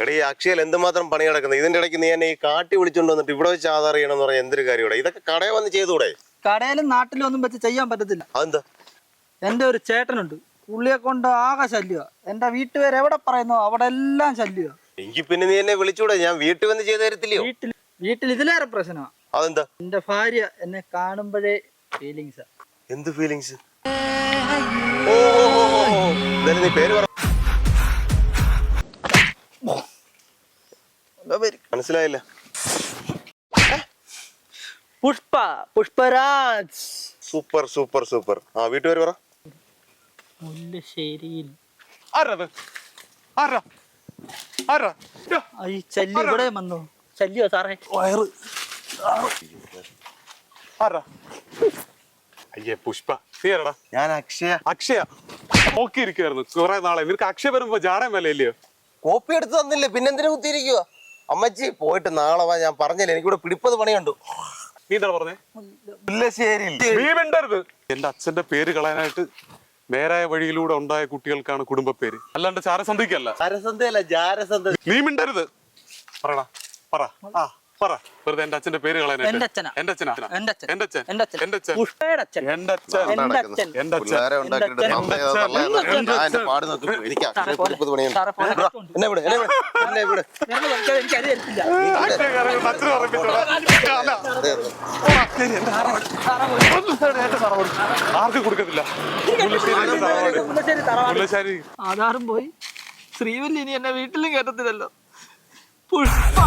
എടീ അക്ഷയയിൽ എന്തുമാത്രം പണി കിടക്കുന്നത്. ഇതിന്റെ ഇടയ്ക്ക് നീ എന്നെ ഈ കാട്ടി വിളിച്ചോണ്ട് വന്നിട്ട് ഇവിടെ വെച്ച് ആധാർ ചെയ്യണമെന്ന് പറയാൻ എന്തൊരു കാര്യമാണ്. ഇതൊക്കെ കടയിൽ വന്ന് ചെയ്തുകൂടെ? കടയിലും നാട്ടിലും ഒന്നും വെച്ച് ചെയ്യാൻ പറ്റത്തില്ല. അതെന്താ? എൻ്റെ ഒരു ചേട്ടനുണ്ട്, പുള്ളിയെ കൊണ്ട് ആകെ ശല്യമാ. എൻ്റെ വീട്ടുപേര് എവിടെ പറയുന്നോ അവിടെ എല്ലാം ശല്യമാ. എങ്കിൽ പിന്നെ നീ എന്നെ വിളിച്ചൂടെ? ഞാൻ വീട്ടിൽ വന്ന് ചെയ്തു തരത്തില്ലയോ? വീട്ടിൽ ഇതിലേറെ പ്രശ്നമാണ്. അതെന്താ? എൻ്റെ ഭാര്യ എന്നെ കാണുമ്പോഴേ ഫീലിങ്സാ. എന്ത് ഫീലിങ്സ്? നീ പേര് പറ. മനസ്സിലായില്ല. പുഷ്പരാജ്. Super super super. ആ വീട്ടുപേര് പറ. മുല്ലശ്ശേരിയിൽ. ഈ ശല്യം ഇവിടെ വന്നു. ശല്യോ സാറേ? അയ്യേ പുഷ്പ, നീടാ? ഞാൻ അക്ഷയ. അക്ഷയ നോക്കിയിരിക്കുവായിരുന്നു കുറെ നാളെ. നിനക്ക് അക്ഷയ വരുമ്പോ ജാടം വില ഇല്ലയോ? കോപ്പി എടുത്ത് തന്നില്ലേ, പിന്നെന്തിനു കുത്തിയിരിക്കുക? അമ്മച്ചി പോയിട്ട് നാളെ വാ. ഞാൻ പറഞ്ഞില്ലേ എനിക്കിവിടെ പിടിപ്പത് പണിയുണ്ട്. നീ എന്താണ് പറഞ്ഞേ? മുല്ലശ്ശേരിയിൽ. നീ മിണ്ടരുത്. എന്റെ അച്ഛന്റെ പേര് കളയാനായിട്ട് നേരായ വഴിയിലൂടെ ഉണ്ടായ കുട്ടികൾക്കാണ് കുടുംബ പേര്, അല്ലാണ്ട് ചാരസന്ധിക്കല്ല. ജാരസന്ധയല്ല, ജാരസന്ധ. നീ മിണ്ടരുത്. പറയടാ, പറ. ആ പറ. വെറുതെ എന്റെ അച്ഛന്റെ പേര് കളയാനായിട്ട്. എന്റെ അച്ഛനാ. എന്റെ അച്ഛനാ. എന്റെ അച്ഛൻ. എന്റെ അച്ഛൻ. എന്റെ അച്ഛൻ. എന്റെ അച്ഛൻ. പുഷ്പയുടെ അച്ഛൻ. എന്റെ അച്ഛൻ. എന്റെ അച്ഛൻ. എന്റെ അച്ഛൻ. പിള്ളേരെ ഉണ്ടാക്കിയിട്ട് പാട് നോക്കും. എനിക്ക് അക്ഷയ പിടിപ്പത് പണിയുണ്ട്. എന്നെ വിട്, എന്നെ വിട്, എന്നെ വിട്. എനിക്ക് അത് തരത്തില്ല. അച്ഛനെ ഓർമ്മിപ്പിച്ചോളാം. ആർക്കും കൊടുക്കത്തില്ല. മുല്ലശ്ശേരി ആധാറും പോയി. ശ്രീവല്ലി ഇനി എന്നെ വീട്ടിലും കേട്ടത്തില്ലല്ലോ. പുഷ്പ